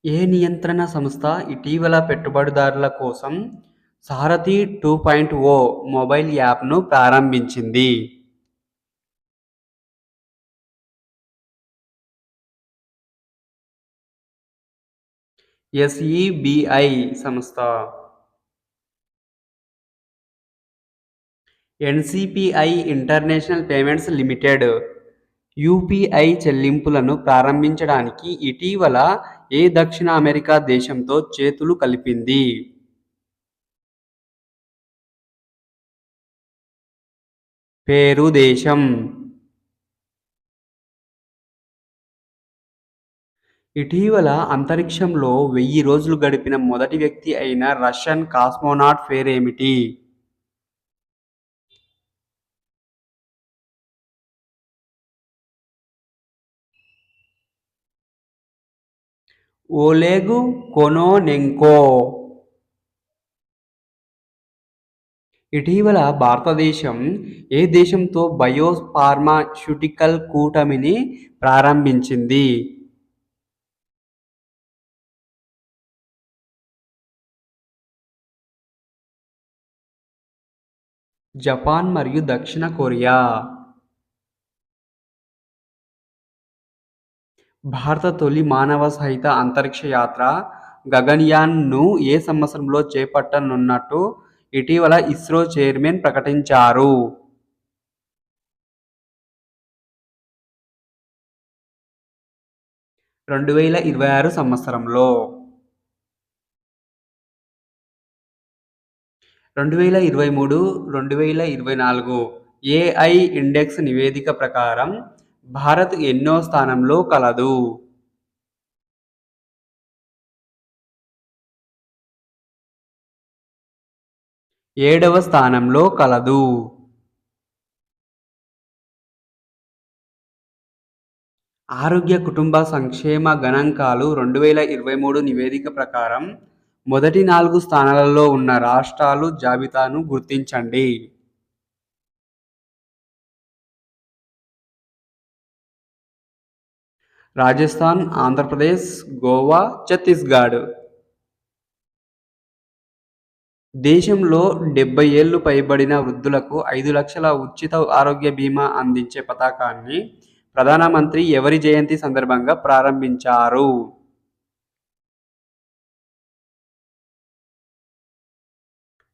ఏ నియంత్రణ సంస్థ ఇటీవల పెట్టుబడిదారుల కోసం సారథి 2.0 మొబైల్ యాప్ను ప్రారంభించింది? ఎస్ఈబిఐ సంస్థ. NCPI international payments limited UPI చెల్లింపులను ప్రారంభించడానికి ఇటీవల ఏ దక్షిణ అమెరికా దేశంతో చేతులు కలిపింది? పేరు దేశం. ఇటీవల అంతరిక్షంలో 1000 రోజులు గడిపిన మొదటి వ్యక్తి అయిన రష్యన్ కాస్మోనాట్ పేరేమిటి? ఓలెగ్ కొనోనెంకో. ఇటీవల భారతదేశం ఏ దేశంతో బయోఫార్మాస్యూటికల్ కూటమిని ప్రారంభించింది? జపాన్ మరియు దక్షిణ కొరియా. భారత తొలి మానవ సహిత అంతరిక్ష యాత్ర గగన్యాన్‌ను ఏ సంవత్సరంలో చేపట్టనున్నట్టు ఇటీవల ఇస్రో చైర్మన్ ప్రకటించారు? 2026 సంవత్సరంలో. 2023, 2024 ఏఐ ఇండెక్స్ నివేదిక ప్రకారం భారత్ ఎన్నో స్థానంలో కలదు? 7వ స్థానంలో కలదు. ఆరోగ్య కుటుంబ సంక్షేమ గణాంకాలు 2023 నివేదిక ప్రకారం మొదటి 4 స్థానాలలో ఉన్న రాష్ట్రాలు జాబితాను గుర్తించండి. రాజస్థాన్, ఆంధ్రప్రదేశ్, గోవా, ఛత్తీస్గఢ్. దేశంలో 70 ఏళ్లు పైబడిన వృద్ధులకు 5 లక్షల ఉచిత ఆరోగ్య బీమా అందించే పథకాన్ని ప్రధానమంత్రి ఎవరి జయంతి సందర్భంగా ప్రారంభించారు?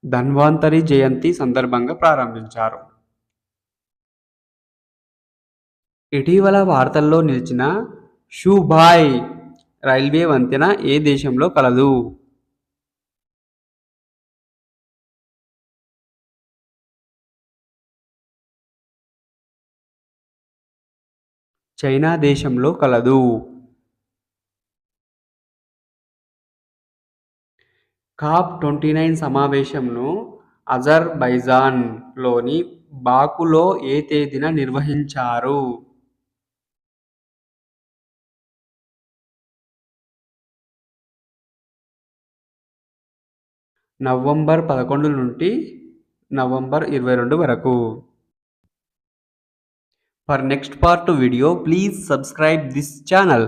ధన్వంతరి జయంతి సందర్భంగా ప్రారంభించారు. ఇటీవల వార్తల్లో నిలిచిన షూభాయ్ రైల్వే వంతెన ఏ దేశంలో కలదు? చైనా దేశంలో కలదు. COP29 సమావేశంను అజర్బైజాన్లోని బాకులో ఏ తేదీన నిర్వహించారు? నవంబర్ 11 నుండి నవంబర్ 22 వరకు. For next part video, please subscribe this channel.